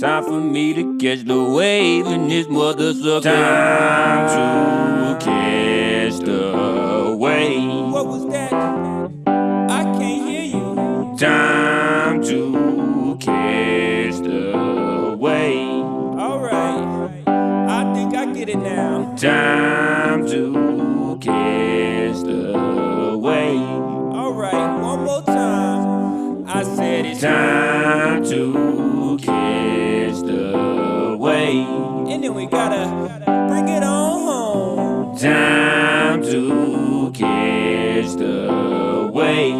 Time for me to catch the wave in this mother sucker. Time to catch the wave. What was that? I can't hear you. Time to catch the wave. Alright, I think I get it now. Time to catch the wave. Alright, one more time. I said it's Time to catch the wave. and then we gotta bring it on home. Time to catch the wave.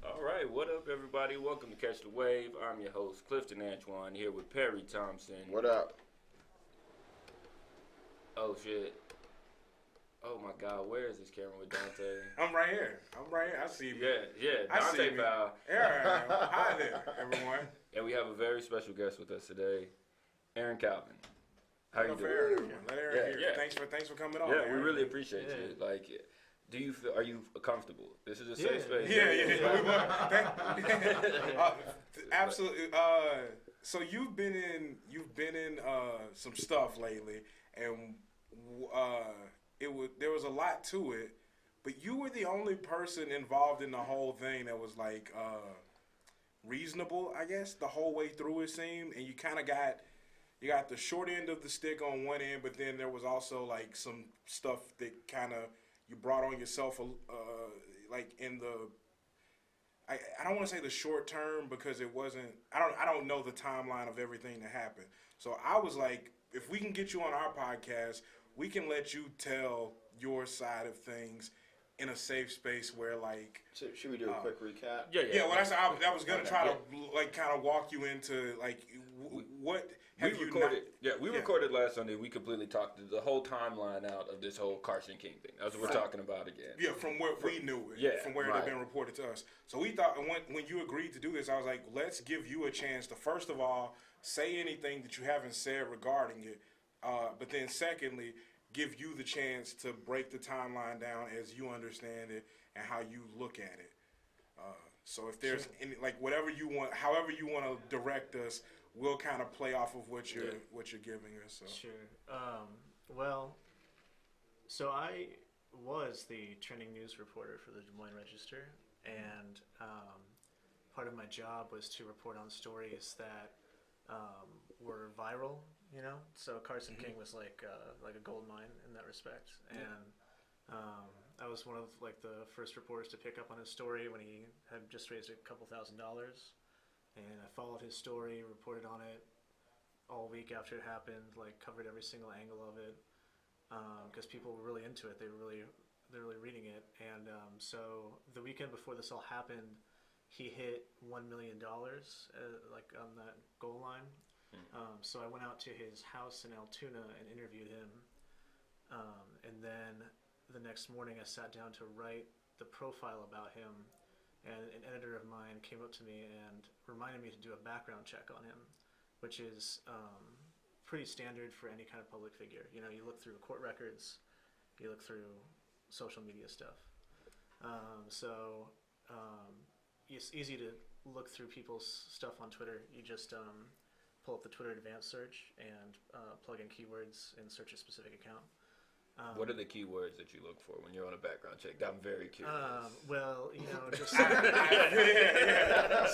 All right, what up, everybody? Welcome to Catch the Wave. I'm your host, Clifton Antoine, here with Perry Thompson. What up? Oh, shit. Oh, my God. Where is this camera with Dante? I'm right here. I see you. Yeah. I see Dante you. pal. Yeah. Hi there, everyone. And we have a very special guest with us today, Aaron Calvin. How you Let doing? Aaron here. Yeah. Thanks for coming on. Yeah, Aaron. we really appreciate you. Like, do you feel? Are you comfortable? This is a safe space. Yeah. Absolutely. So you've been in some stuff lately, and there was a lot to it, but you were the only person involved in the whole thing that was like reasonable, I guess, the whole way through it seemed, and you kind of got the short end of the stick on one end, but then there was also like some stuff that kind of you brought on yourself, like in the. I don't want to say the short term because it wasn't. I don't know the timeline of everything that happened. So I was like, if we can get you on our podcast, we can let you tell your side of things in a safe space where like. Should we do a quick recap? Yeah. Well, I was gonna try to like kind of walk you into like what have you recorded. We recorded last Sunday. We completely talked the whole timeline out of this whole Carson King thing. That's what we're talking about again. Yeah, from where we knew it. Yeah, from where it had been reported to us. So we thought, and when you agreed to do this, I was like, let's give you a chance to first of all say anything that you haven't said regarding it, but then secondly, give you the chance to break the timeline down as you understand it and how you look at it. So if there's any, like whatever you want, however you want to direct us, we'll kind of play off of what you're giving us. So. Sure. Well, so I was the trending news reporter for the Des Moines Register, and part of my job was to report on stories that were viral. You know, so Carson King was like a gold mine in that respect, and I was one of like the first reporters to pick up on his story when he had just raised a couple $1,000, and I followed his story, reported on it all week after it happened, like covered every single angle of it, because people were really into it. They're really reading it, and so the weekend before this all happened, he hit $1 million like on that goal line. So I went out to his house in Altoona and interviewed him, and then the next morning I sat down to write the profile about him, and an editor of mine came up to me and reminded me to do a background check on him, which is pretty standard for any kind of public figure. You know, you look through court records, you look through social media stuff. It's easy to look through people's stuff on Twitter. You just pull up the Twitter advanced search and plug in keywords and search a specific account. What are the keywords that you look for when you're on a background check? I'm very curious. Well, you know, just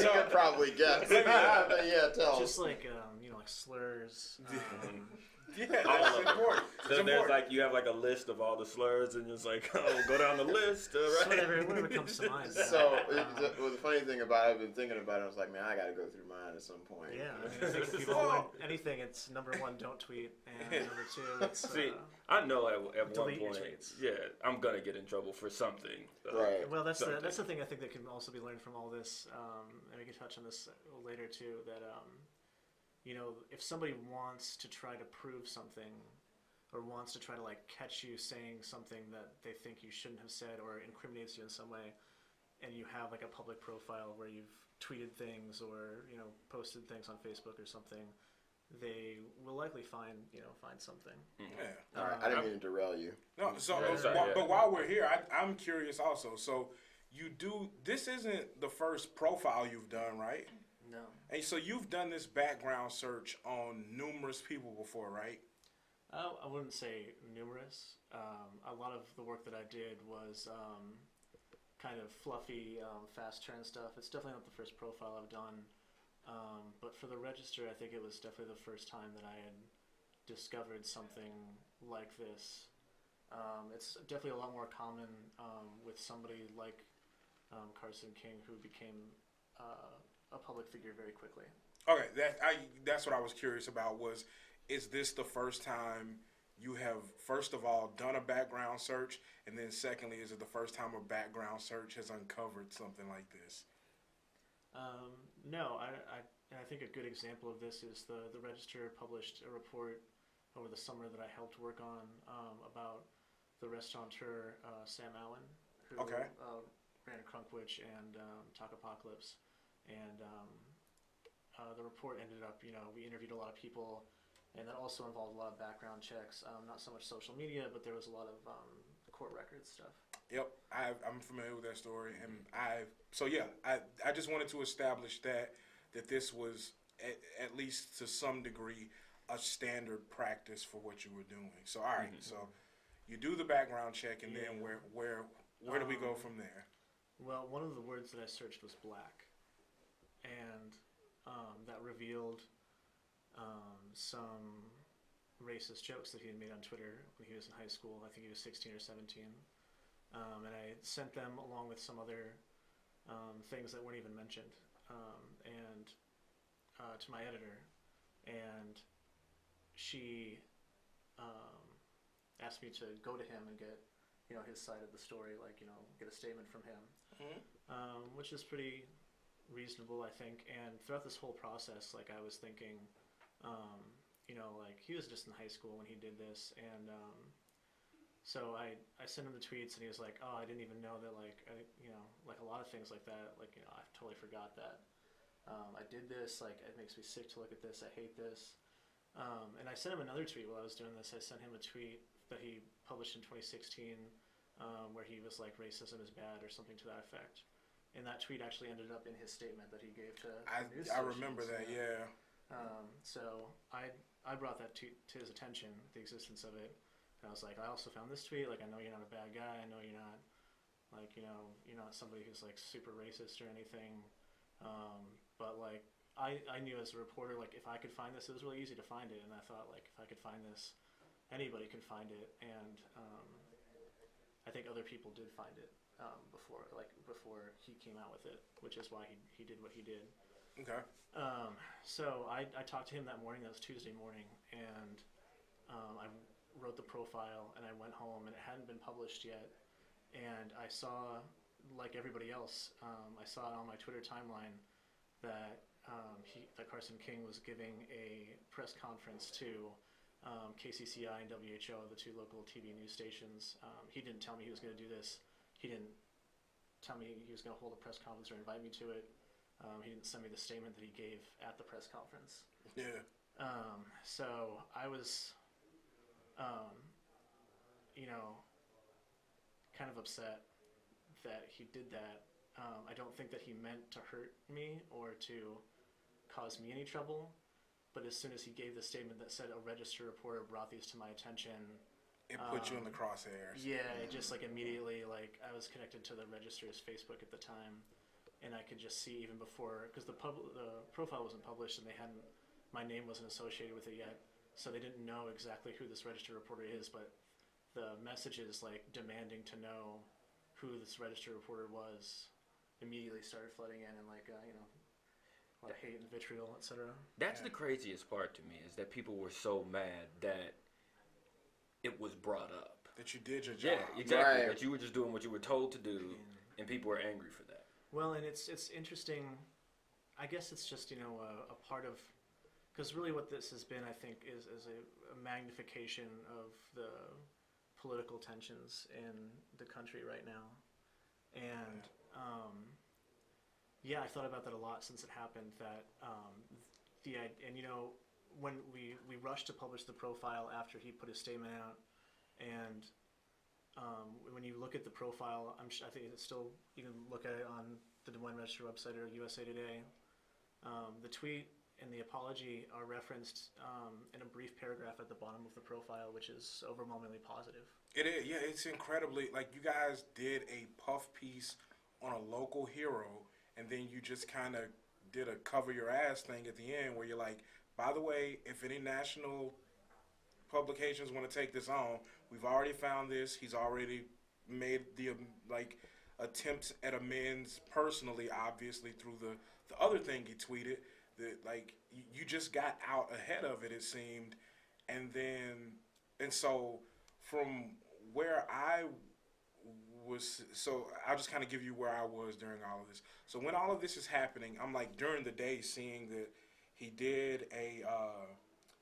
You could probably guess. Tell. just like you know, like slurs. That's important. So there's like you have like a list of all the slurs, and it's like, oh, go down the list, right? Whatever comes to mind. So the funny thing about it, I've been thinking about it. I was like, man, I got to go through mine at some point. Yeah, I mean, I think people learn anything. It's number one, don't tweet, and number two, it's See, I know at one delete your point, tweets. I'm gonna get in trouble for something. Right. Well, that's the thing I think that can also be learned from all this, and we can touch on this later too. That you know, if somebody wants to try to prove something, or wants to try to like catch you saying something that they think you shouldn't have said, or incriminates you in some way, and you have like a public profile where you've tweeted things or posted things on Facebook or something, they will likely find something. Yeah. All right. I didn't mean to derail you. No. So, but while we're here, I'm curious also. So, this isn't the first profile you've done, right? And so you've done this background search on numerous people before, right? I wouldn't say numerous. A lot of the work that I did was kind of fluffy, fast turn stuff. It's definitely not the first profile I've done. But for the Register, I think it was definitely the first time that I had discovered something like this. It's definitely a lot more common with somebody like Carson King, who became a public figure very quickly. Okay, that's what I was curious about. Is this the first time you have, first of all, done a background search, and then secondly, is it the first time a background search has uncovered something like this? No, I think a good example of this is the Register published a report over the summer that I helped work on about the restaurateur Sam Allen, who ran Crunkwitch and Talkapocalypse, and the report ended up, we interviewed a lot of people, and that also involved a lot of background checks, not so much social media, but there was a lot of court records stuff. Yep, I'm familiar with that story, and I just wanted to establish that this was at least to some degree a standard practice for what you were doing. So all right, so you do the background check, and then where do we go from there? Well, one of the words that I searched was black, and that revealed some racist jokes that he had made on Twitter when he was in high school. I think he was 16 or 17. And I sent them along with some other things that weren't even mentioned and to my editor. And she asked me to go to him and get his side of the story, get a statement from him, which is pretty reasonable, I think. And throughout this whole process, I was thinking, he was just in high school when he did this, and so I sent him the tweets, and he was like, "Oh, I didn't even know that, a lot of things like that, I totally forgot that I did this. It makes me sick to look at this. I hate this." And I sent him another tweet while I was doing this. I sent him a tweet that he published in 2016, where he was like, "Racism is bad" or something to that effect. And that tweet actually ended up in his statement that he gave to news I stations. remember that, yeah. So I brought that to his attention, the existence of it. And I was like, I also found this tweet. I know you're not a bad guy. I know you're not, you're not somebody who's super racist or anything. But I knew as a reporter, if I could find this, it was really easy to find it. And I thought, if I could find this, anybody could find it. And I think other people did find it before he came out with it, which is why he did what he did. Okay. So I talked to him that morning. That was Tuesday morning, and I wrote the profile, and I went home, and it hadn't been published yet. And I saw, like everybody else, I saw it on my Twitter timeline that that Carson King was giving a press conference to KCCI and WHO, the two local TV news stations. He didn't tell me he was going to do this. He didn't tell me he was going to hold a press conference or invite me to it. He didn't send me the statement that he gave at the press conference. Yeah. So I was, kind of upset that he did that. I don't think that he meant to hurt me or to cause me any trouble. But as soon as he gave the statement that said a Register reporter brought these to my attention, it put you in the crosshairs. Yeah, it just immediately I was connected to the Register's Facebook at the time, and I could just see even before, because the profile wasn't published and my name wasn't associated with it yet, so they didn't know exactly who this Register reporter is. But the messages demanding to know who this Register reporter was immediately started flooding in, and a lot of hate and vitriol, etc. That's the craziest part to me, is that people were so mad that it was brought up. That you did your job. Yeah, exactly. Right. That you were just doing what you were told to do, and people were angry for that. Well, and it's interesting. I guess it's just a part of, because really what this has been, I think, is a magnification of the political tensions in the country right now, and I thought about that a lot since it happened. That when we rushed to publish the profile after he put his statement out, and when you look at the profile, I think it's still, you can look at it on the Des Moines Register website or USA Today. The tweet and the apology are referenced in a brief paragraph at the bottom of the profile, which is overwhelmingly positive. It is, yeah. It's incredibly like you guys did a puff piece on a local hero, and then you just kind of did a cover your ass thing at the end, where you're like, by the way, if any national publications want to take this on, we've already found this. He's already made the like attempts at amends personally, obviously through the other thing he tweeted. That like you just got out ahead of it, it seemed, and so from where I was, so I'll just kind of give you where I was during all of this. So when all of this is happening, I'm like during the day seeing that he did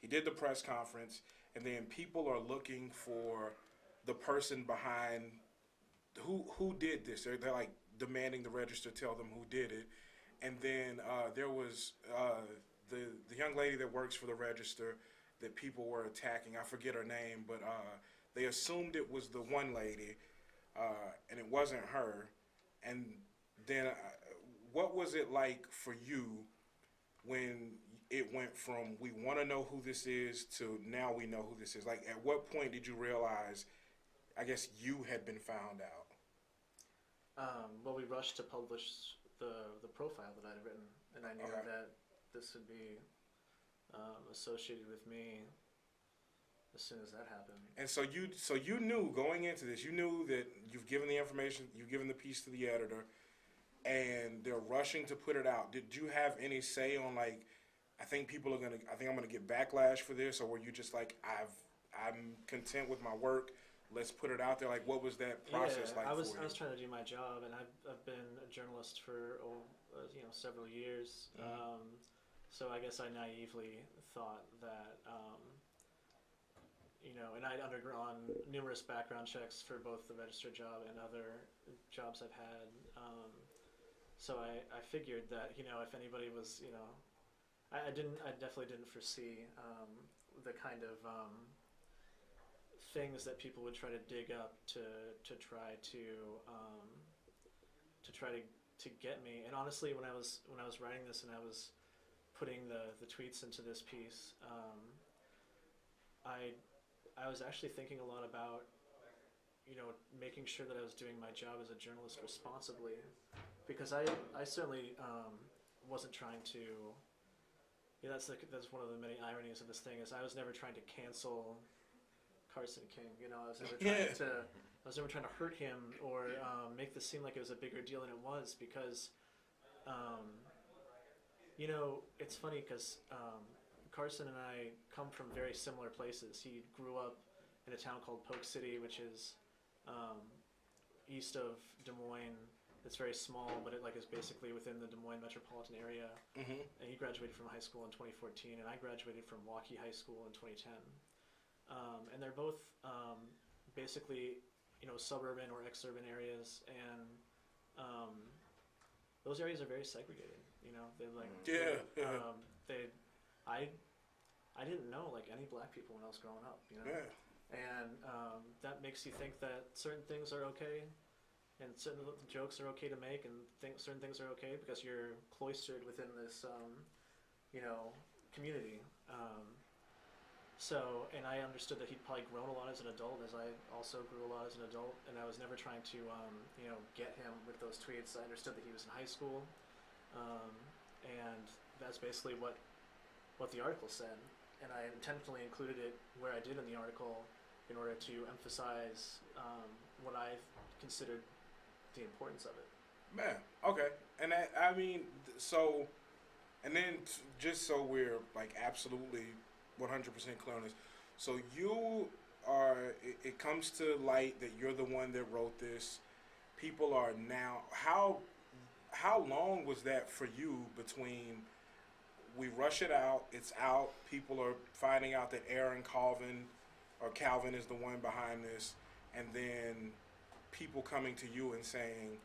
he did the press conference, and then people are looking for the person behind who did this. They're like demanding the Register tell them who did it, and then there was the young lady that works for the Register that people were attacking. I forget her name, but they assumed it was the one lady, and it wasn't her. And then, what was it like for you when it went from we want to know who this is to now we know who this is? Like, at what point did you realize, I guess, you had been found out? Well, we rushed to publish the profile that I'd written, and I knew that this would be associated with me as soon as that happened. And so you knew going into this, you knew that you've given the information, you've given the piece to the editor, and they're rushing to put it out. Did you have any say on like, I think I'm gonna get backlash for this, or were you just like, I'm content with my work, let's put it out there? Like, what was that process like I was for you? I was trying to do my job, and I've been a journalist for several years. Mm-hmm. So I guess I naively thought that and I'd undergone numerous background checks for both the Register job and other jobs I've had. So I figured that if anybody was I definitely didn't foresee the kind of things that people would try to dig up to try to get me. And honestly, when I was writing this and I was putting the tweets into this piece, I was actually thinking a lot about making sure that I was doing my job as a journalist responsibly, because I certainly wasn't trying to. That's one of the many ironies of this thing is I was never trying to cancel Carson King. I was never trying to hurt him or make this seem like it was a bigger deal than it was, because it's funny because Carson and I come from very similar places. He grew up in a town called Polk City, which is east of Des Moines. It's very small, but it is basically within the Des Moines metropolitan area. Mm-hmm. And he graduated from high school in 2014, and I graduated from Waukee High School in 2010. And they're both basically suburban or exurban areas, and those areas are very segregated. I didn't know any black people when I was growing up. Yeah. And that makes you think that certain things are okay, and certain jokes are okay to make, and certain things are okay because you're cloistered within this community. And I understood that he'd probably grown a lot as an adult, as I also grew a lot as an adult, and I was never trying to get him with those tweets. I understood that he was in high school, and that's basically what the article said, and I intentionally included it where I did in the article in order to emphasize what I considered the importance of it. Man, okay. And that, I mean, so, and then just so we're absolutely 100% clear on this, so you are, it comes to light that you're the one that wrote this. People are now, how long was that for you between we rush it out, it's out, people are finding out that Aaron Calvin is the one behind this, and then people coming to you and saying,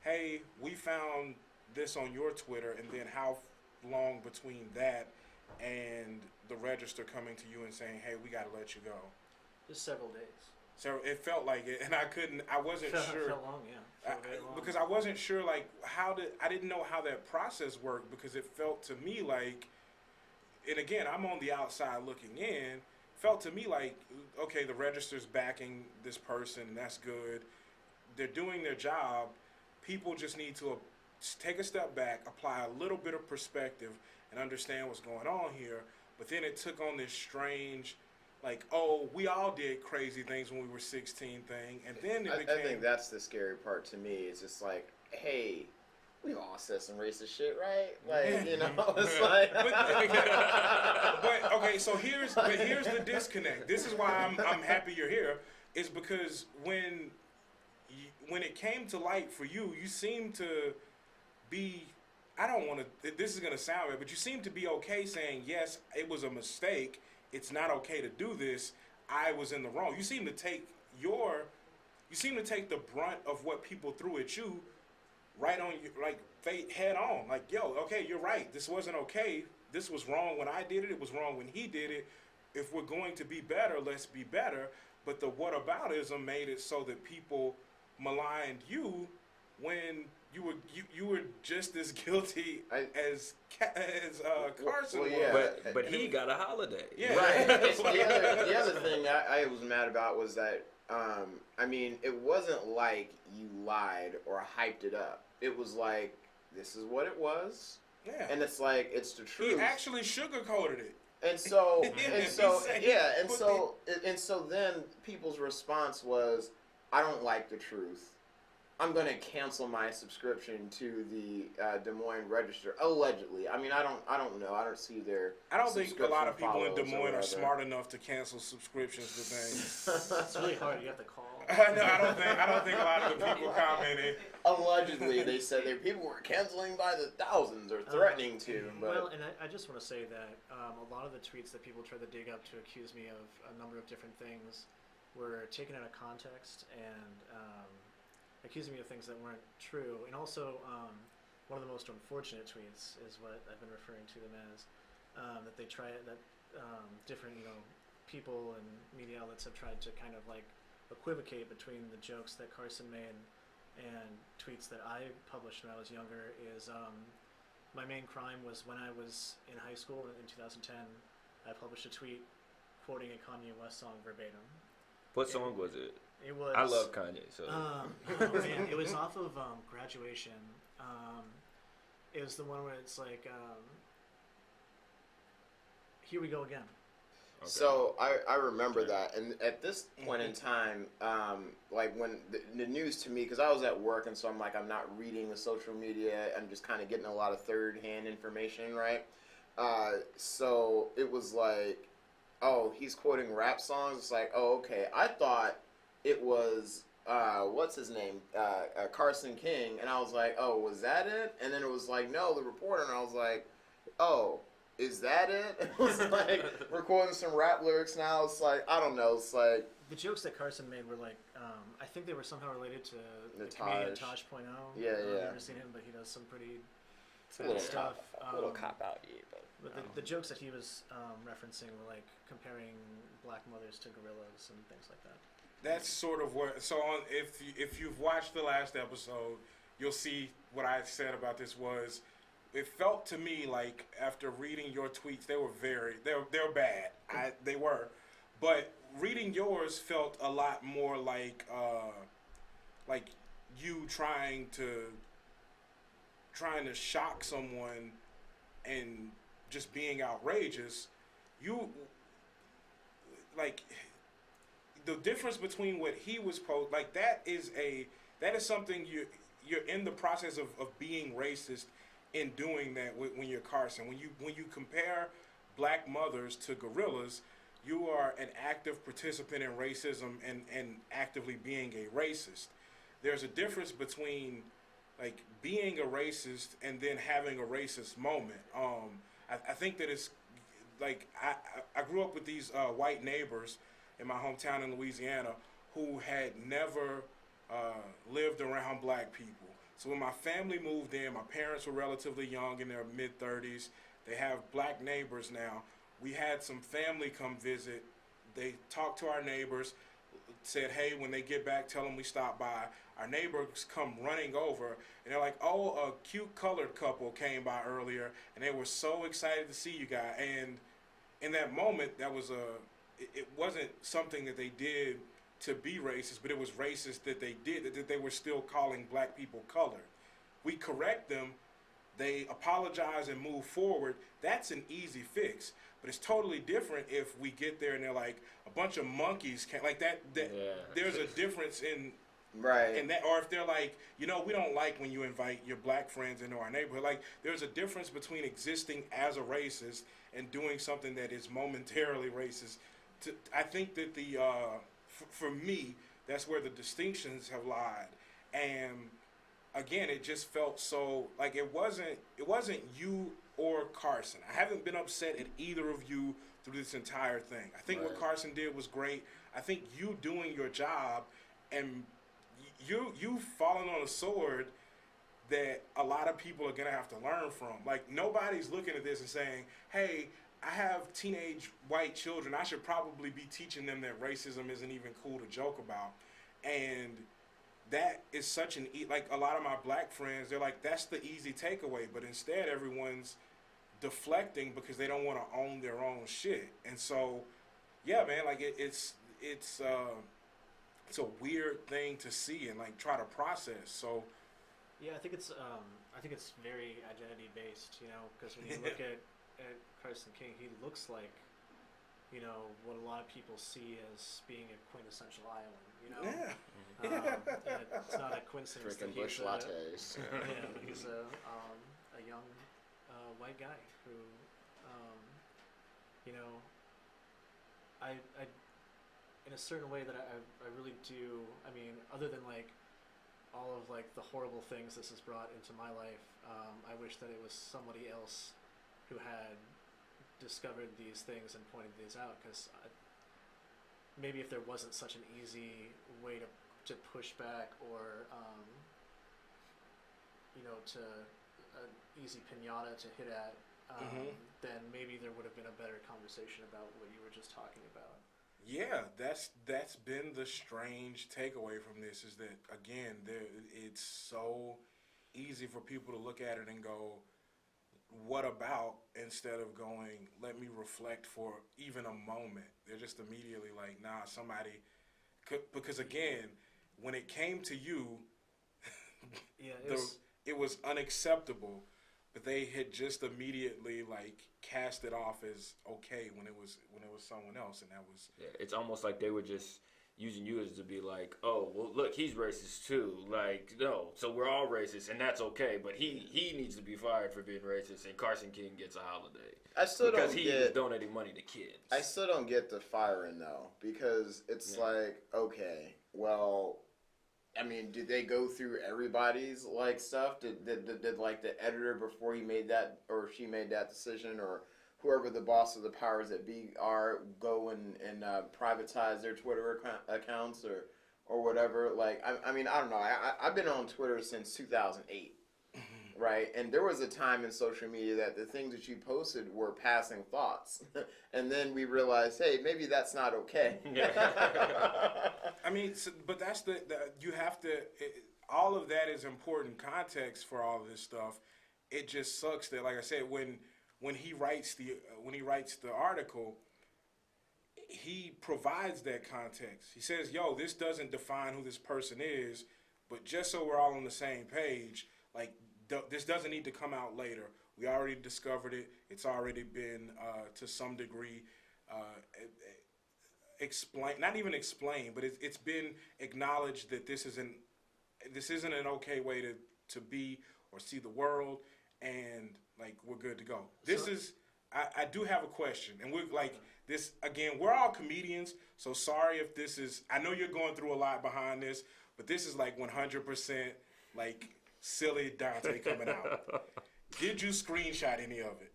hey, we found this on your Twitter, and then how long between that and the Register coming to you and saying, hey, we got to let you go? Just several days. So it felt like it, and I wasn't sure. Felt long, yeah. Felt very long. Because I wasn't sure, like, I didn't know how that process worked, because it felt to me like, and again, I'm on the outside looking in, felt to me like, okay, the register's backing this person, and that's good. They're doing their job. People just need to take a step back, apply a little bit of perspective, and understand what's going on here. But then it took on this strange, like, oh, we all did crazy things when we were 16 thing, and then it became. I think that's the scary part to me. It's just like, hey, we all said some racist shit, right? Like, you know, it's like. But okay, so here's the disconnect. This is why I'm happy you're here. Is because when it came to light for you, you seem to be. I don't want to. This is gonna sound bad, but you seem to be okay saying yes, it was a mistake. It's not okay to do this. I was in the wrong. You seem to take the brunt of what people threw at you right on you, like head on. Like, yo, okay, you're right. This wasn't okay. This was wrong when I did it. It was wrong when he did it. If we're going to be better, let's be better. But the whataboutism made it so that people maligned you when you were just as guilty as Carson well, was. yeah. But he got a holiday. Yeah. Right. the other thing I was mad about was that, I mean, it wasn't like you lied or hyped it up. It was like, this is what it was. Yeah. And it's like, it's the truth. He actually sugarcoated it. And so then people's response was, I don't like the truth. I'm going to cancel my subscription to the Des Moines Register, allegedly. I mean, I don't know. I don't see their. I don't think a lot of people in Des follows or Moines are whatever. smart enough to cancel subscriptions to things. It's really hard. You have to call. No, I don't think a lot of the people commented. Allegedly, they said people were canceling by the thousands or threatening to. But Well, and I just want to say that a lot of the tweets that people try to dig up to accuse me of a number of different things were taken out of context and accusing me of things that weren't true. And also, one of the most unfortunate tweets is what I've been referring to them as, that they try that different people and media outlets have tried to kind of like equivocate between the jokes that Carson made and tweets that I published when I was younger. Is my main crime was when I was in high school in 2010. I published a tweet quoting a Kanye West song verbatim. What song was it? It was. I love Kanye, so. Oh man, it was off of Graduation. It was the one where it's like, here we go again. Okay. So I remember that, and at this point in time, like when the news to me, because I was at work, and so I'm not reading the social media. I'm just kind of getting a lot of third-hand information, right? So it was like, oh, he's quoting rap songs. It's like, oh, okay. I thought it was what's his name, Carson King, and I was like, oh, was that it? And then it was like, no, the reporter, and I was like, oh. Is that it? It was like recording some rap lyrics now. It's like, I don't know. It's like the jokes that Carson made were like, I think they were somehow related to the Taj. comedian Taj.0. Yeah, I've never seen him, but he does some pretty a little stuff. a little cop out, But the jokes that he was referencing were like comparing black mothers to gorillas and things like that. That's sort of what. So if you've watched the last episode, you'll see what I said about this was. It felt to me like after reading your tweets, they were they're bad. They were, but reading yours felt a lot more like you trying to shock someone and just being outrageous. You like the difference between what he was that is something you're in the process of being racist. In doing that, when you're Carson, when you compare black mothers to gorillas, you are an active participant in racism and actively being a racist. There's a difference between like being a racist and then having a racist moment. I think that it's like I grew up with these white neighbors in my hometown in Louisiana who had never lived around black people. So when my family moved in, my parents were relatively young, in their mid-30s. They have black neighbors now. We had some family come visit. They talked to our neighbors, said, hey, when they get back, tell them we stopped by. Our neighbors come running over, and they're like, oh, a cute colored couple came by earlier, and they were so excited to see you guys. And in that moment, it wasn't something that they did to be racist, but it was racist that they did, that they were still calling black people colored. We correct them, they apologize and move forward. That's an easy fix. But it's totally different if we get there and they're like, a bunch of monkeys can't, like that there's a difference in Right. and that, or if they're like, we don't like when you invite your black friends into our neighborhood. Like, there's a difference between existing as a racist and doing something that is momentarily racist. I think that for me, that's where the distinctions have lied. And again, it just felt so like it wasn't you or Carson. I haven't been upset at either of you through this entire thing. I think what Carson did was great. I think you doing your job and you've fallen on a sword that a lot of people are going to have to learn from. Like, nobody's looking at this and saying, hey, I have teenage white children. I should probably be teaching them that racism isn't even cool to joke about. And that is such like a lot of my black friends, they're like, that's the easy takeaway. But instead, everyone's deflecting because they don't want to own their own shit. And so, yeah, man, like it's a weird thing to see and like try to process. So yeah, I think it's very identity based, because when you look at Carson King, he looks like what a lot of people see as being a quintessential Iowan, and it's not a coincidence Drinking that bush lattes. he's a young white guy who I in a certain way that I really do. I mean, other than like all of like the horrible things this has brought into my life, I wish that it was somebody else who had discovered these things and pointed these out. Because maybe if there wasn't such an easy way to push back or to an easy pinata to hit at, then maybe there would have been a better conversation about what you were just talking about. yeah, that's been the strange takeaway from this, is that again, it's so easy for people to look at it and go, what about, instead of going, let me reflect for even a moment. They're just immediately like, nah, somebody because again, when it came to you, it was unacceptable, but they had just immediately like cast it off as okay when it was someone else, and that was it's almost like they were just using you as to be like, oh, well, look, he's racist too. Like, no, so we're all racist, and that's okay. But he needs to be fired for being racist, and Carson King gets a holiday. I still because don't he get, was donating money to kids. I still don't get the firing though, because it's like, okay, well, I mean, did they go through everybody's like stuff? Did like the editor before he made that or she made that decision, or whoever the boss of the powers that be are, go and privatize their Twitter accounts or whatever? Like, I mean, I don't know. I've been on Twitter since 2008, right? And there was a time in social media that the things that you posted were passing thoughts, and then we realized, hey, maybe that's not okay. I mean, but that's you have to. All of that is important context for all of this stuff. It just sucks that, like I said, when he writes the article, he provides that context. He says, "Yo, this doesn't define who this person is, but just so we're all on the same page, like this doesn't need to come out later. We already discovered it. It's already been to some degree." Not even explain, but it's been acknowledged that this isn't an okay way to be or see the world, and like we're good to go. I do have a question, and we're like this again. We're all comedians, so sorry if this is. I know you're going through a lot behind this, but this is like 100% like silly Dante coming out. Did you screenshot any of it?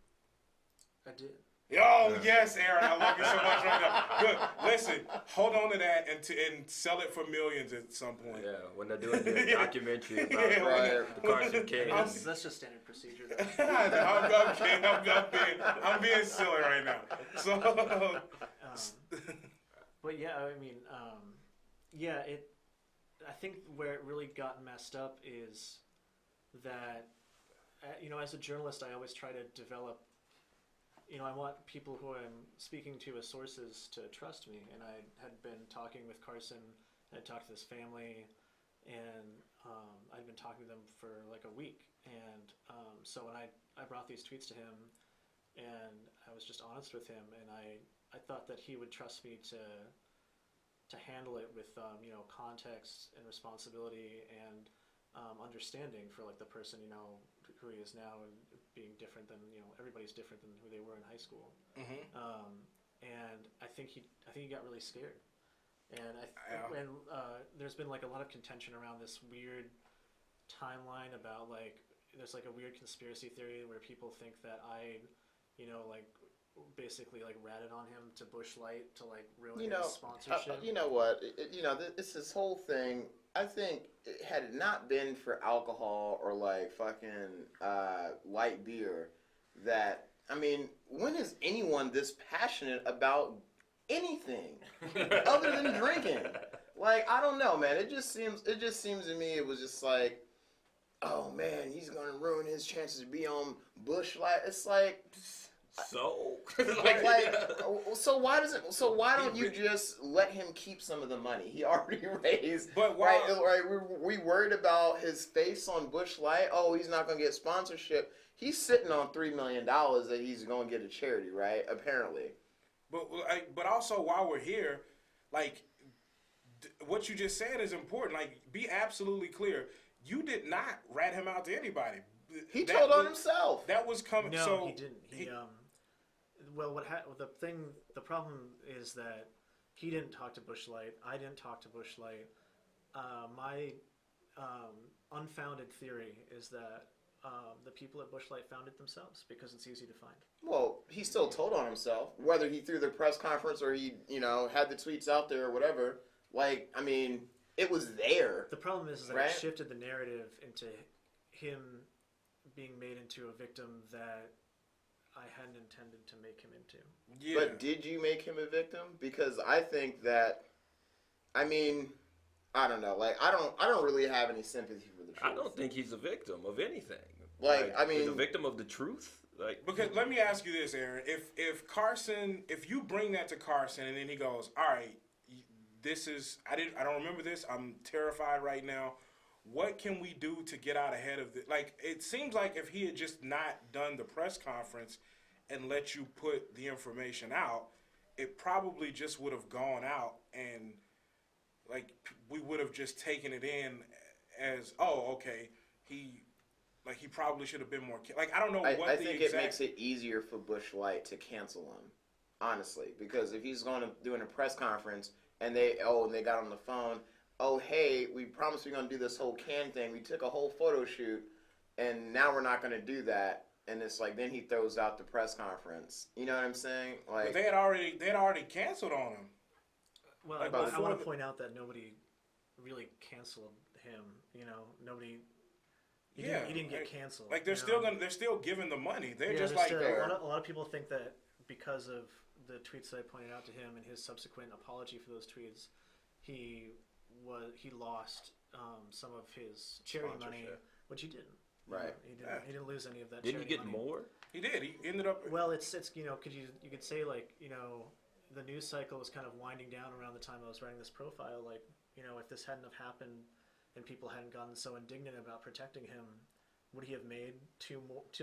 I did. Oh, yes, Aaron. I love you so much right now. Good. Listen, hold on to that and sell it for millions at some point. Yeah, when they're doing the documentary about the Carson King. That's just standard procedure, though. I'm kidding. I'm being silly right now. So, but yeah, I mean, Yeah, I think where it really got messed up is that, as a journalist, I always try to develop. I want people who I'm speaking to as sources to trust me, and I had been talking with Carson. I talked to his family, and I'd been talking to them for like a week. And so when I brought these tweets to him, and I was just honest with him, and I thought that he would trust me to handle it with context and responsibility and understanding for like the person who he is now, and being different than everybody's different than who they were in high school. Mm-hmm. And I think he got really scared. And there's been like a lot of contention around this weird timeline about like there's like a weird conspiracy theory where people think that I like basically like ratted on him to Bush Light to like ruin his sponsorship. You know what? It's this whole thing. I think had it not been for alcohol or like fucking light beer, when is anyone this passionate about anything other than drinking? Like, I don't know, man. It just seems to me it was just like, oh man, he's gonna ruin his chances to be on Bush Light. It's like. So, so why don't you just let him keep some of the money he already raised? But why? Right, we worried about his face on Bush Light. Oh, he's not gonna get sponsorship. He's sitting on $3 million that he's gonna get a charity, right? Apparently. But also while we're here, like what you just said is important. Like, be absolutely clear. You did not rat him out to anybody. He told on himself. That was coming. No, so he didn't. The problem is that he didn't talk to Bush Light. I didn't talk to Bush Light. My unfounded theory is that the people at Bush Light found it themselves because it's easy to find. Well, he still told on himself, whether he threw the press conference or he, had the tweets out there or whatever. Like, I mean, it was there. The problem is that right? it shifted the narrative into him being made into a victim that I hadn't intended to make him into. Yeah. But did you make him a victim? Because I think that, I don't know. Like, I don't really have any sympathy for the truth. I don't think he's a victim of anything. He's a victim of the truth. Like, because let me ask you this, Aaron. If you bring that to Carson and then he goes, all right, I don't remember this. I'm terrified right now. What can we do to get out ahead of this? Like, it seems like if he had just not done the press conference and let you put the information out, it probably just would have gone out and, like, we would have just taken it in as, oh, okay, he probably should have been more. Like, I don't know what I think it makes it easier for Bush Light to cancel him, honestly, because if he's going to do a press conference and they got on the phone, oh, hey, we promised we are going to do this whole can thing. We took a whole photo shoot, and now we're not going to do that. And it's like, then he throws out the press conference. You know what I'm saying? Like, but they had already canceled on him. Well, Like, I want to point out that nobody really canceled him. Nobody. He didn't get canceled. Like, they're still giving the money. They're just like a lot of people think that because of the tweets that I pointed out to him and his subsequent apology for those tweets, he lost some of his charity money, which he didn't. Right. He didn't lose any of that. Didn't he get money. more? He did. He ended up. Well, it's you could say like the news cycle was kind of winding down around the time I was writing this profile. Like if this hadn't have happened and people hadn't gotten so indignant about protecting him, would he have made $2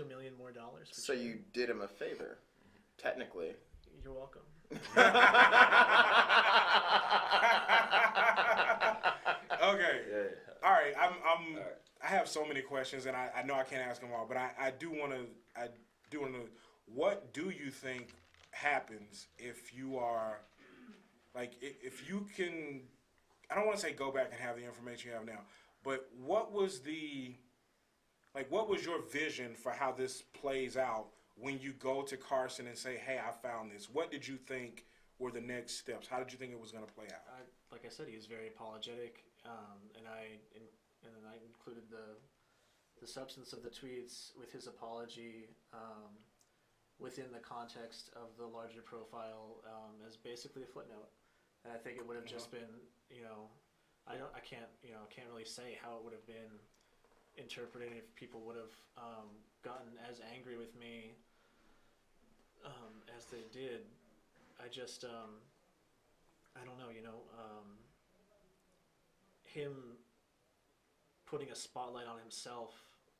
million more dollars? So you did him a favor, technically. You're welcome. Okay. Yeah. All right. I have so many questions, and I know I can't ask them all, but I do want to. What do you think happens if you are, like, if you can? I don't want to say go back and have the information you have now, but what was your vision for how this plays out when you go to Carson and say, "Hey, I found this." What did you think were the next steps? How did you think it was going to play out? Like I said, he was very apologetic, and I included the substance of the tweets with his apology within the context of the larger profile as basically a footnote. And I think it would have just been, I can't really say how it would have been interpreted if people would have gotten as angry with me as they did. I just, I don't know, him putting a spotlight on himself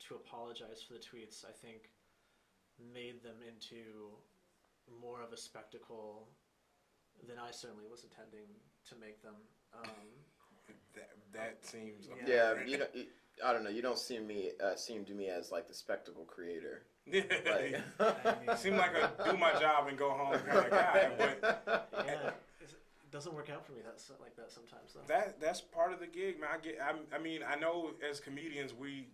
to apologize for the tweets, I think, made them into more of a spectacle than I certainly was intending to make them. That seems yeah. I don't know. You don't seem to me as like the spectacle creator. Like, seem like a do my job and go home kind of guy, but yeah, it doesn't work out for me. That's like that sometimes though. That's part of the gig, man. I mean, I know as comedians, we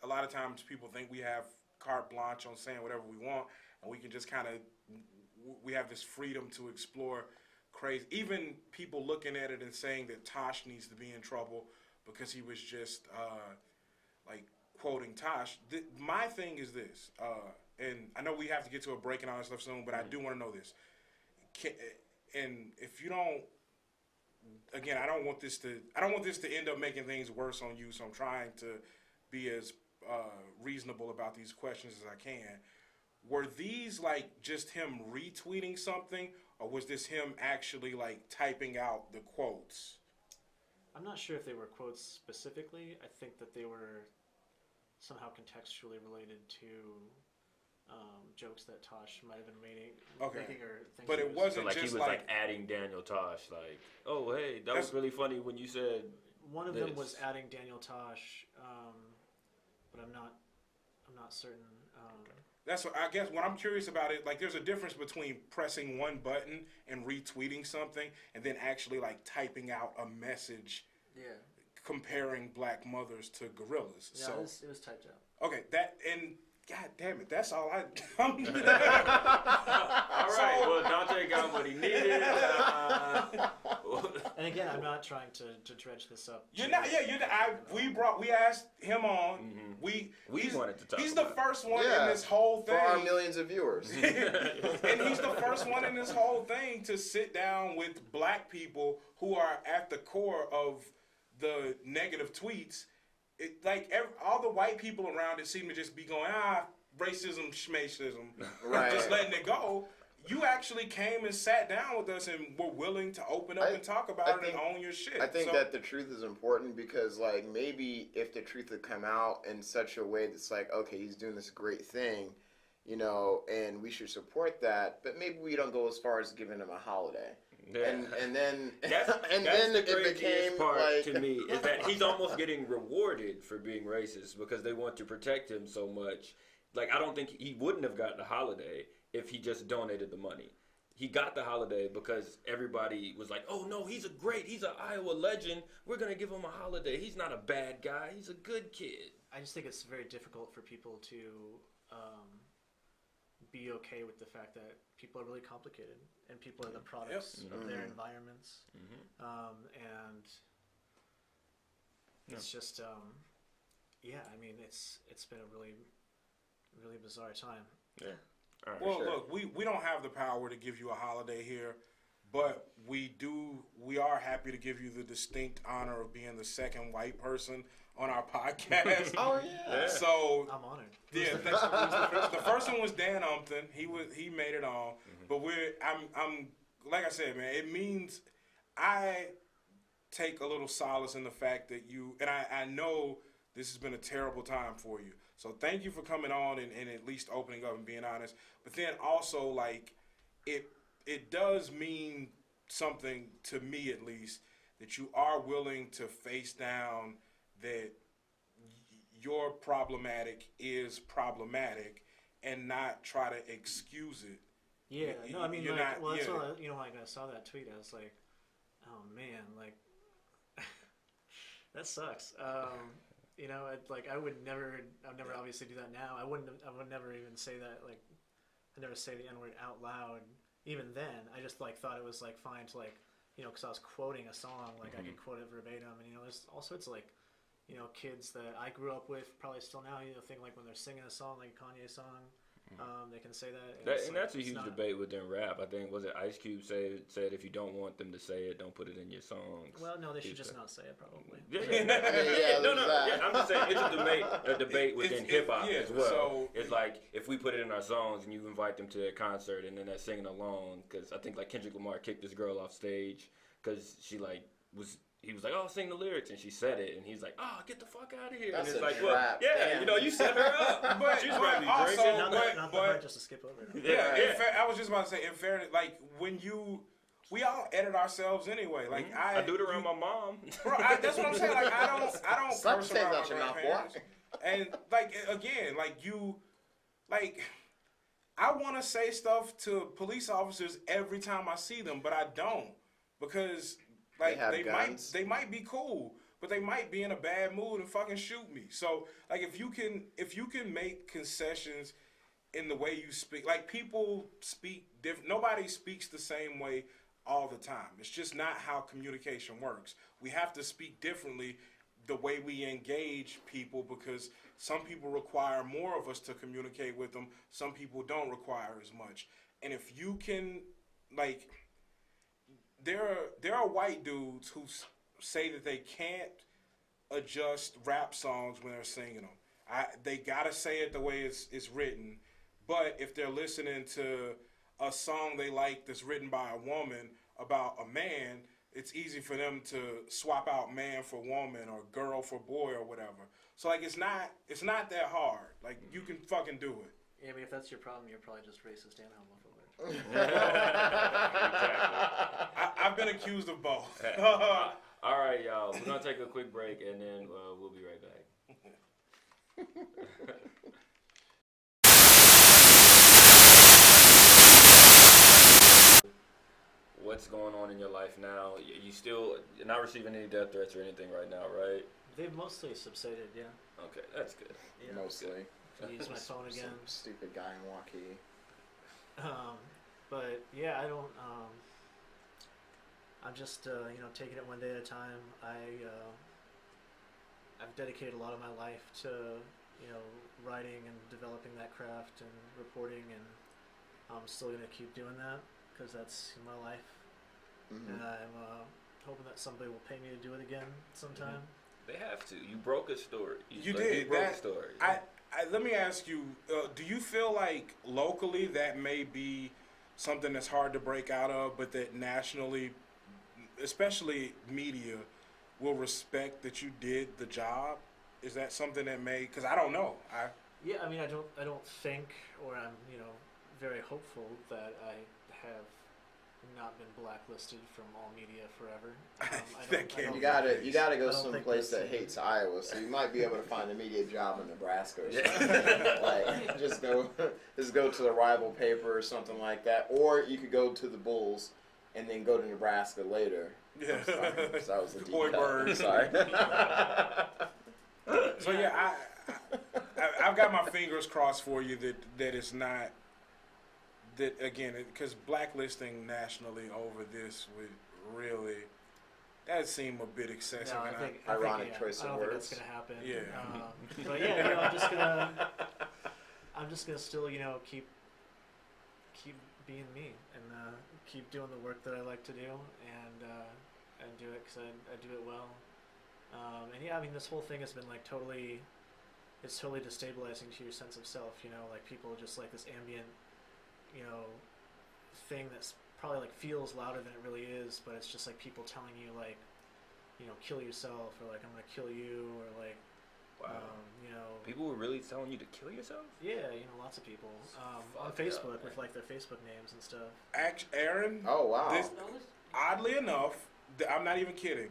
a lot of times people think we have carte blanche on saying whatever we want, and we can just kind of we have this freedom to explore crazy. Even people looking at it and saying that Tosh needs to be in trouble because he was just like quoting Tosh. My thing is this, and I know we have to get to a break and all that stuff soon, but I do want to know this. And if you don't, again, I don't want this to end up making things worse on you. So I'm trying to be as reasonable about these questions as I can. Were these like just him retweeting something, or was this him actually like typing out the quotes? I'm not sure if they were quotes specifically. I think that they were somehow contextually related to jokes that Tosh might have been making or things. But it wasn't so like just he was like adding Daniel Tosh, like, oh hey, that was really funny when you said. One of them was adding Daniel Tosh, but I'm not certain. That's what, I guess what I'm curious about it. Like, there's a difference between pressing one button and retweeting something, and then actually like typing out a message. Yeah. Comparing black mothers to gorillas. Yeah, so it was typed out. Okay, that and God damn it, that's all I. All right, well Dante got what he needed. And again, I'm not trying to dredge this up. You're not. Yeah, we asked him on. Mm-hmm. We wanted to talk. He's about the first one in this whole thing for our millions of viewers. And he's the first one in this whole thing to sit down with black people who are at the core of the negative tweets. All the white people around it seem to just be going, racism, schmacism, right. Just letting it go. You actually came and sat down with us and were willing to open up and talk about it and own your shit. I think that the truth is important because, like, maybe if the truth had come out in such a way that's like, okay, he's doing this great thing, and we should support that, but maybe we don't go as far as giving him a holiday. Yeah. And then it became part like to me is that he's almost getting rewarded for being racist because they want to protect him so much. Like, I don't think he wouldn't have gotten a holiday if he just donated the money. He got the holiday because everybody was like, oh no, he's an Iowa legend. We're going to give him a holiday. He's not a bad guy. He's a good kid. I just think it's very difficult for people to be okay with the fact that people are really complicated and people are the products of their environments. And it's just, I mean, it's been a really, really bizarre time. Yeah. All right, well, look, we don't have the power to give you a holiday here, but we are happy to give you the distinct honor of being the second white person on our podcast. Oh yeah. So I'm honored. Yeah, the first one was Dan Umpton. He made it on. But I'm like I said, man, it means I take a little solace in the fact that you and I know this has been a terrible time for you. So thank you for coming on and at least opening up and being honest. But then also, like, it does mean something to me, at least, that you are willing to face down that your problematic is problematic and not try to excuse it. Yeah, no, I mean, you're like, not, well, that's yeah. what like I saw that tweet, I was like, oh man, like, that sucks. I would never obviously do that now. I would never even say that, like, I never say the N-word out loud. Even then, I just, like, thought it was, like, fine to, like, because I was quoting a song, like, I could quote it verbatim, and, there's all sorts of, like, kids that I grew up with, probably still now, think, like, when they're singing a song, like a Kanye song, They can say that. And that's a huge debate within rap. I think, was it Ice Cube said if you don't want them to say it, don't put it in your songs. Well, no, they should just not say it, probably. I'm just saying it's a debate within hip hop as well. So, it's like if we put it in our songs and you invite them to their concert and then they're singing along, because I think like Kendrick Lamar kicked this girl off stage because she like he was like, oh, sing the lyrics, and she said it, and he's like, oh, get the fuck out of here. That's and it's a like, trap. well, yeah, you know, you set her up. But she's probably also, drinking. Not the part just to skip over it. Yeah. I was just about to say, in fairness, like when we all edit ourselves anyway. Like I do it around my mom. Bro, that's what I'm saying. Like I don't curse around my grandparents. And like again, I want to say stuff to police officers every time I see them, but I don't because. Like they might be cool, but they might be in a bad mood and fucking shoot me. So like if you can make concessions in the way you speak, like people speak different. Nobody speaks the same way all the time. It's just not how communication works. We have to speak differently the way we engage people because some people require more of us to communicate with them. Some people don't require as much. And if you can like. There are white dudes who say that they can't adjust rap songs when they're singing them. They gotta say it the way it's written. But if they're listening to a song they like that's written by a woman about a man, it's easy for them to swap out man for woman or girl for boy or whatever. So like it's not that hard. Like you can fucking do it. Yeah, but if that's your problem, you're probably just racist and homophobic. Exactly. I've been accused of both. All right, y'all. We're going to take a quick break, and then we'll be right back. What's going on in your life now? You still not receiving any death threats or anything right now, right? They've mostly subsided, yeah. Okay, that's good. Yeah. Mostly. I use my phone again. Some stupid guy in Waukee. But yeah, I don't. I'm just taking it one day at a time. I've dedicated a lot of my life to writing and developing that craft and reporting, and I'm still gonna keep doing that because that's my life. Mm-hmm. And I'm hoping that somebody will pay me to do it again sometime. Mm-hmm. They have to. You broke a story. You did. You broke a story. Let me ask you, do you feel like locally that may be something that's hard to break out of, but that nationally, especially media, will respect that you did the job? Is that something that may, because I don't know. Yeah, I mean, I don't think, or I'm, very hopeful that I have not been blacklisted from all media forever. You gotta go someplace that hates Iowa, so you might be able to find a media job in Nebraska or something. Like just go to the rival paper or something like that, or you could go to the Bulls and then go to Nebraska later. Yeah, that was the boy bird. Sorry. So yeah, I've got my fingers crossed for you that it's not. That again, because blacklisting nationally over this would really, that seem a bit excessive. No, ironic choice of words. I don't think that's gonna happen. Yeah. But yeah, I'm just gonna still keep being me and keep doing the work that I like to do and do it because I do it well. And yeah, I mean this whole thing has been like totally destabilizing to your sense of self. Like people just like this ambient. Thing that's probably like feels louder than it really is, but it's just like people telling you like, kill yourself or like I'm gonna kill you or like, wow. People were really telling you to kill yourself? Yeah, lots of people on Facebook with like their Facebook names and stuff. Aaron. Oh wow. Oddly enough, I'm not even kidding.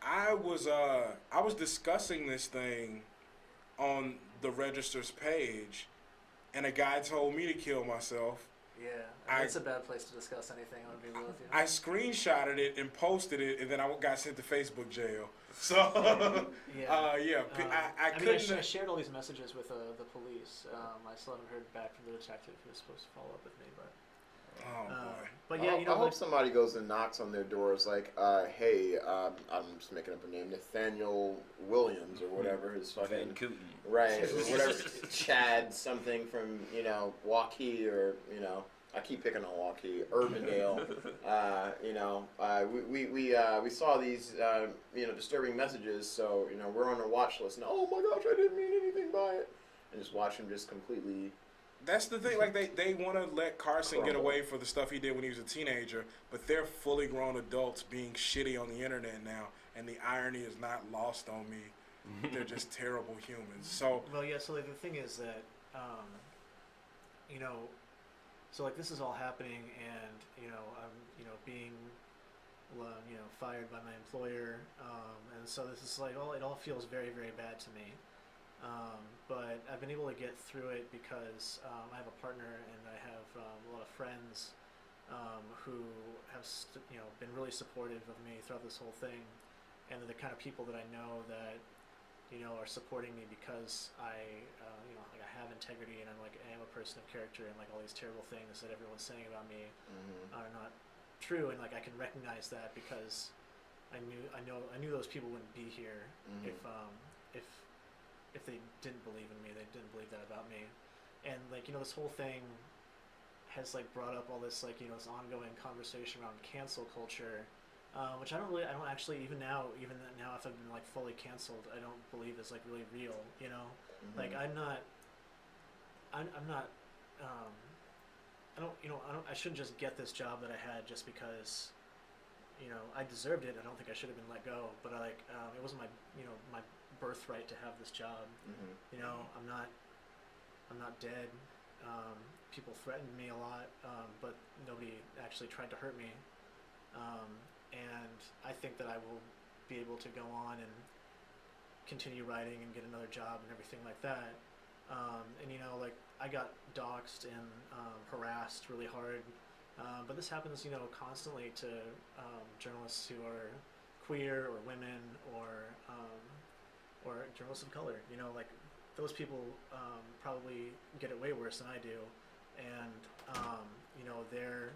I was discussing this thing on the Register's page. And a guy told me to kill myself. Yeah, it's a bad place to discuss anything. I would be real with you. I screenshotted it and posted it, and then I got sent to Facebook jail. So, I couldn't. I shared all these messages with the police. I still haven't heard back from the detective who was supposed to follow up with me, but Oh boy. But yeah, I hope somebody goes and knocks on their doors like, hey, I'm just making up a name, Nathaniel Williams or whatever his Van fucking Cooten. right or whatever, Chad something from Waukee or I keep picking on Waukee, Urbandale. We saw these disturbing messages, so we're on a watch list. And oh my gosh, I didn't mean anything by it, and just watch him just completely. That's the thing. Like they want to let Carson get Crumble. away for the stuff he did when he was a teenager, but they're fully grown adults being shitty on the internet now, and the irony is not lost on me. They're just terrible humans. So Well, yeah. So like, the thing is that, so like this is all happening, and I'm being fired by my employer, and so this is like it all feels very, very bad to me. But I've been able to get through it because I have a partner and I have a lot of friends who have been really supportive of me throughout this whole thing, and they're the kind of people that I know that are supporting me because I have integrity, and I am a person of character, and like all these terrible things that everyone's saying about me are not true, and like I can recognize that because I knew those people wouldn't be here if they didn't believe in me. They didn't believe that about me, and this whole thing has brought up all this this ongoing conversation around cancel culture, which I don't actually even now if I've been fully canceled, I don't believe is really real. I shouldn't just get this job that I had just because I deserved it. I don't think I should have been let go, but it wasn't my birthright to have this job. I'm not dead. People threatened me a lot, but nobody actually tried to hurt me. And I think that I will be able to go on and continue writing and get another job and everything like that. I got doxxed and harassed really hard. But this happens, constantly to journalists who are queer or women or journalists of color. Those people probably get it way worse than I do, and they're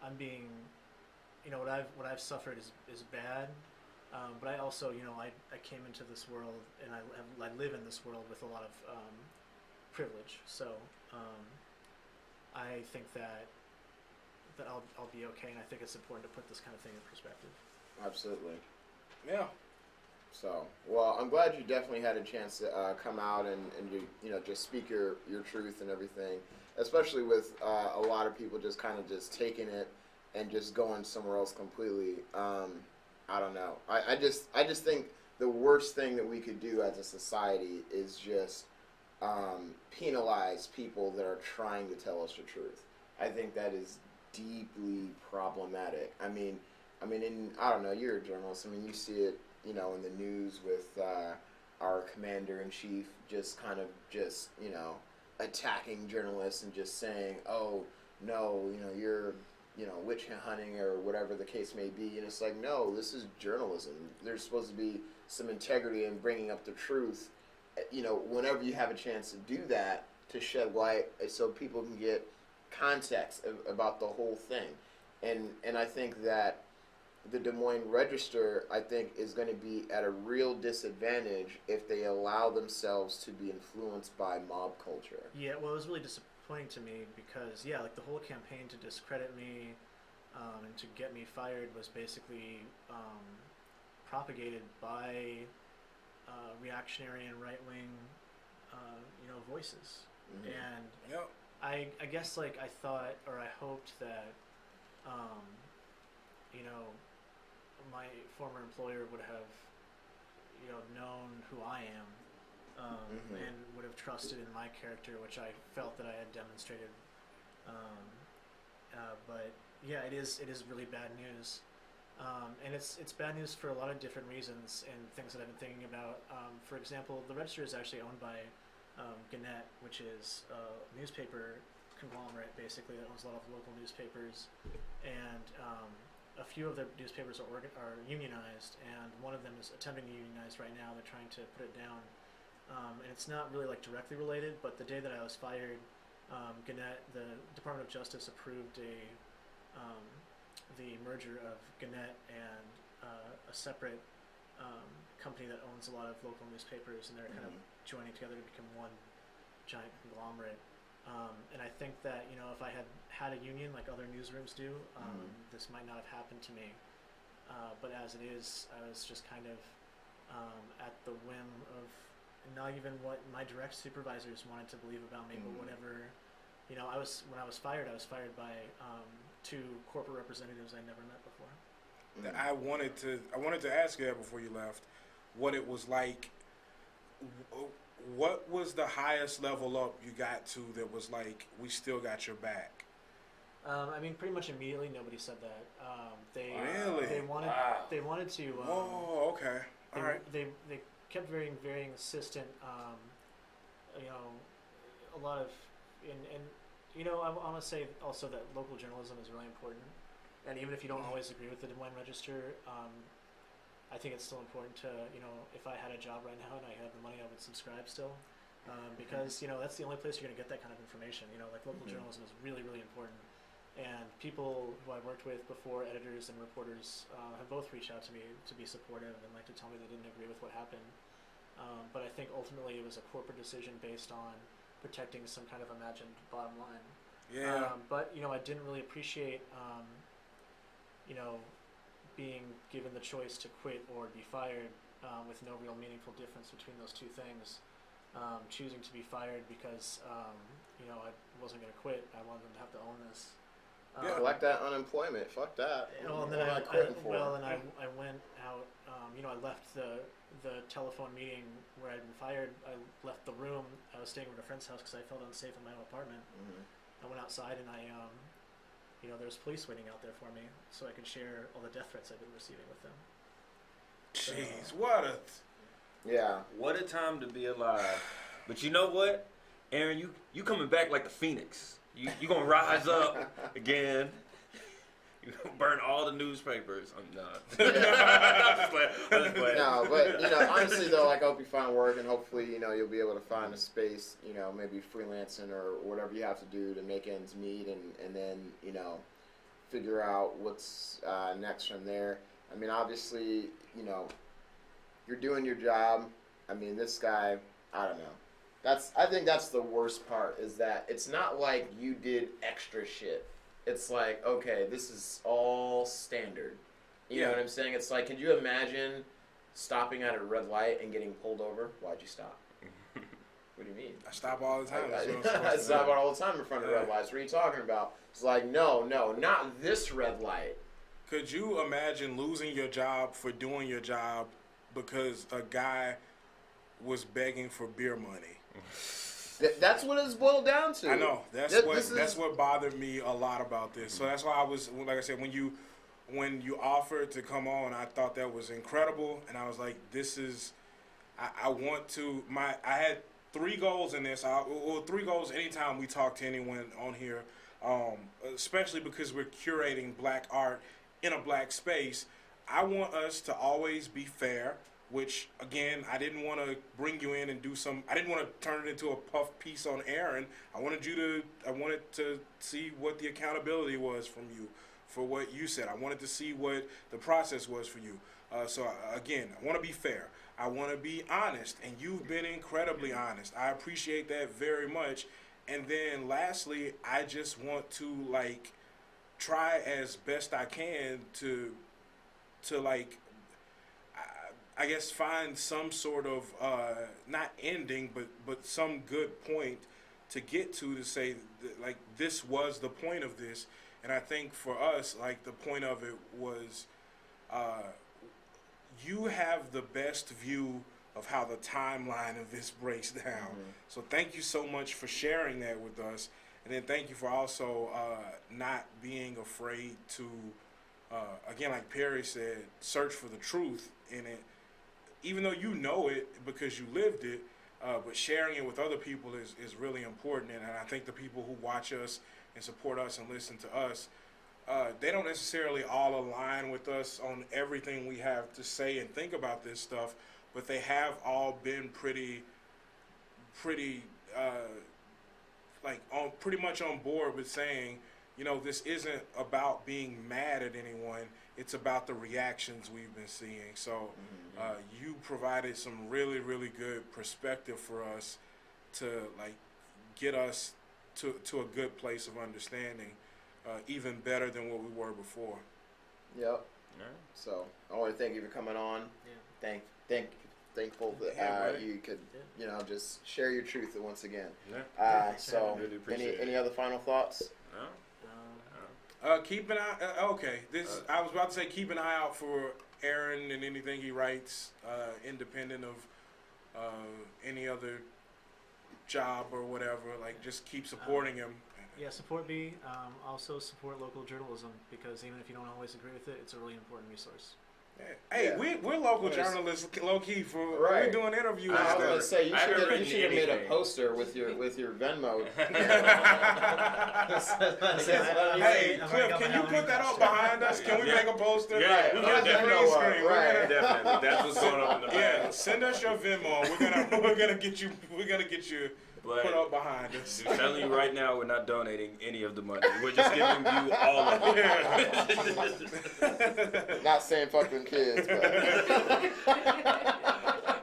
I'm being what I've suffered is bad. But I also, I came into this world and I live in this world with a lot of privilege. So I think that I'll be okay, and I think it's important to put this kind of thing in perspective. Absolutely. yeah, So, well, I'm glad you definitely had a chance to come out and you just speak your truth and everything, especially with a lot of people just kind of just taking it and just going somewhere else completely. I don't know. I just think the worst thing that we could do as a society is just penalize people that are trying to tell us the truth. I think that is deeply problematic. I mean, I don't know. You're a journalist. I mean, you see it, in the news with our commander-in-chief just kind of attacking journalists and just saying, oh, no, you're, witch hunting or whatever the case may be. And it's like, no, this is journalism. There's supposed to be some integrity in bringing up the truth, whenever you have a chance to do that, to shed light so people can get context about the whole thing. And I think that the Des Moines Register, I think, is going to be at a real disadvantage if they allow themselves to be influenced by mob culture. Yeah, well, it was really disappointing to me because, the whole campaign to discredit me and to get me fired was basically propagated by reactionary and right-wing, voices. Mm-hmm. And yep. I guess, I thought, or I hoped that, my former employer would have, known who I am, and would have trusted in my character, which I felt that I had demonstrated. But yeah, it is really bad news, and it's bad news for a lot of different reasons and things that I've been thinking about. For example, the Register is actually owned by Gannett, which is a newspaper conglomerate basically that owns a lot of local newspapers, and a few of the newspapers are unionized, and one of them is attempting to unionize right now. They're trying to put it down, and it's not really directly related. But the day that I was fired, Gannett, the Department of Justice approved the merger of Gannett and a separate company that owns a lot of local newspapers, and they're kind of joining together to become one giant conglomerate. And I think that, you know, if I had a union like other newsrooms do, this might not have happened to me. But as it is, I was just kind of at the whim of not even what my direct supervisors wanted to believe about me, but whatever. You know, when I was fired by 2 corporate representatives I never met before. I wanted to ask you that before you left, what it was like. What was the highest level up you got to that was like, we still got your back? I mean, pretty much immediately, nobody said that. Really? They wanted. They wanted to. Oh, okay. All right. They kept very insistent. You know, a lot of, and you know, I want to say also that local journalism is really important. And even if you don't always agree with the Des Moines Register, I think it's still important to, you know, if I had a job right now and I had the money, I would subscribe still. Because, you know, that's the only place you're going to get that kind of information. You know, like local journalism is really important. And people who I worked with before, editors and reporters, have both reached out to me to be supportive and like to tell me they didn't agree with what happened. But I think ultimately it was a corporate decision based on protecting some kind of imagined bottom line. Yeah. But, you know, I didn't really appreciate, you know, being given the choice to quit or be fired with no real meaningful difference between those two things. Choosing to be fired because, you know, I wasn't going to quit. I wanted them to have to own this. Collect that unemployment. Fuck that. Well, and then I went out. You know, I left the telephone meeting where I'd been fired. I left the room. I was staying at a friend's house because I felt unsafe in my own apartment. I went outside and you know, there was police waiting out there for me, so I could share all the death threats I've been receiving with them. Jeez, what a time to be alive. But you know what, Aaron, you coming back like the phoenix. You gonna rise up again. You gonna burn all the newspapers. I'm not. I'm just playing. No, but you know, honestly though, like I hope you find work, and hopefully, you know, you'll be able to find a space, you know, maybe freelancing or whatever you have to do to make ends meet, and then, you know, figure out what's next from there. I mean, obviously, you know, you're doing your job. I mean, this guy, I don't know. I think that's the worst part, is that it's not like you did extra shit. It's like, okay, this is all standard. You know what I'm saying? It's like, could you imagine stopping at a red light and getting pulled over? Why'd you stop? What do you mean? I stop all the time. I stop all the time in front of red lights. What are you talking about? It's like, no, not this red light. Could you imagine losing your job for doing your job because a guy was begging for beer money? That's what it's boiled down to. I know. That's what bothered me a lot about this. So that's why I was, like I said, when you offered to come on, I thought that was incredible, and I was like, this is, I want to. I had 3 goals in this. 3 goals anytime we talk to anyone on here, especially because we're curating black art in a black space. I want us to always be fair. Which, again, I didn't want to bring you in and I didn't want to turn it into a puff piece on Aaron. I wanted to see what the accountability was from you for what you said. I wanted to see what the process was for you. So, again, I want to be fair. I want to be honest, and you've been incredibly honest. I appreciate that very much. And then, lastly, I just want to, like, try as best I can to like, I guess find some sort of not ending, but some good point to get to say like this was the point of this, and I think for us, like, the point of it was you have the best view of how the timeline of this breaks down. So thank you so much for sharing that with us, and then thank you for also not being afraid to again, like Perry said, search for the truth in it. Even though you know it because you lived it, but sharing it with other people is really important. And I think the people who watch us and support us and listen to us, they don't necessarily all align with us on everything we have to say and think about this stuff, but they have all been pretty pretty much on board with saying, you know, this isn't about being mad at anyone. It's about the reactions we've been seeing. So you provided some really, really good perspective for us to like get us to a good place of understanding, even better than what we were before. Yep. Yeah. So I want to thank you for coming on. Yeah. Thankful that buddy. you could, you know, just share your truth once again. Yeah. So Really appreciate any it. other final thoughts? Keep an eye. Okay, I was about to say keep an eye out for Aaron and anything he writes, independent of any other job or whatever. Like, just keep supporting him. Yeah, support B. Also support local journalism, because even if you don't always agree with it, it's a really important resource. Hey, Yeah. we're local journalists, low key. For Right. We're doing interviews. I was and gonna stuff. say you I haven't should written have made a anything. poster with your Venmo. Hey, Cliff, can you put that up behind us? Can we make a poster? Yeah, we yeah, got the definitely. green screen. Right. Definitely. That's what's going on in the back. Yeah, send us your Venmo. We're gonna get you But put up behind us. I'm telling you right now, we're not donating any of the money. We're just giving you all of it. Not saying fuck them kids, but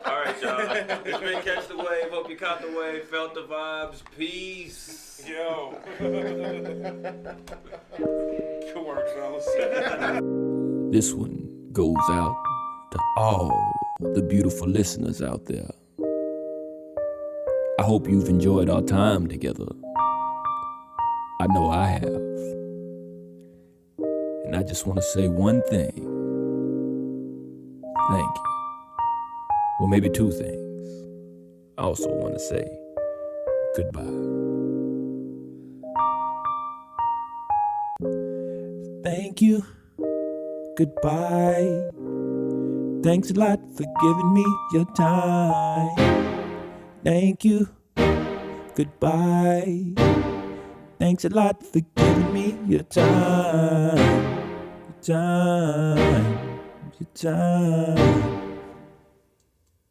All right, y'all. It's been Catch the Wave. Hope you caught the wave, felt the vibes. Peace. Yo. Good work, fellas. This one goes out to all the beautiful listeners out there. I hope you've enjoyed our time together. I know I have. And I just want to say one thing. Thank you. Well, maybe two things. I also want to say goodbye. Thank you. Goodbye. Thanks a lot for giving me your time. Thank you. Goodbye. Thanks a lot for giving me your time. Your time. Your time.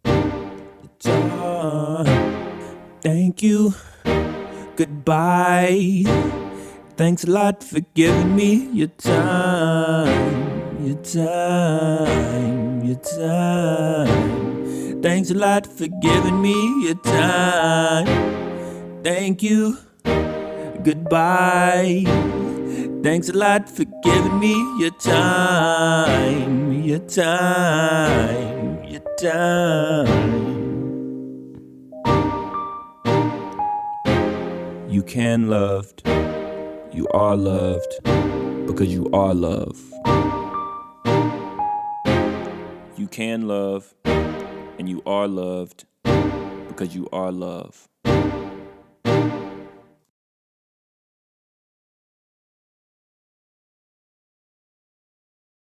Your time. Thank you. Goodbye. Thanks a lot for giving me your time. Your time. Your time. Thanks a lot for giving me your time. Thank you. Goodbye. Thanks a lot for giving me your time. Your time. Your time. You can loved. You are loved because you are love. You can love and you are loved because you are love.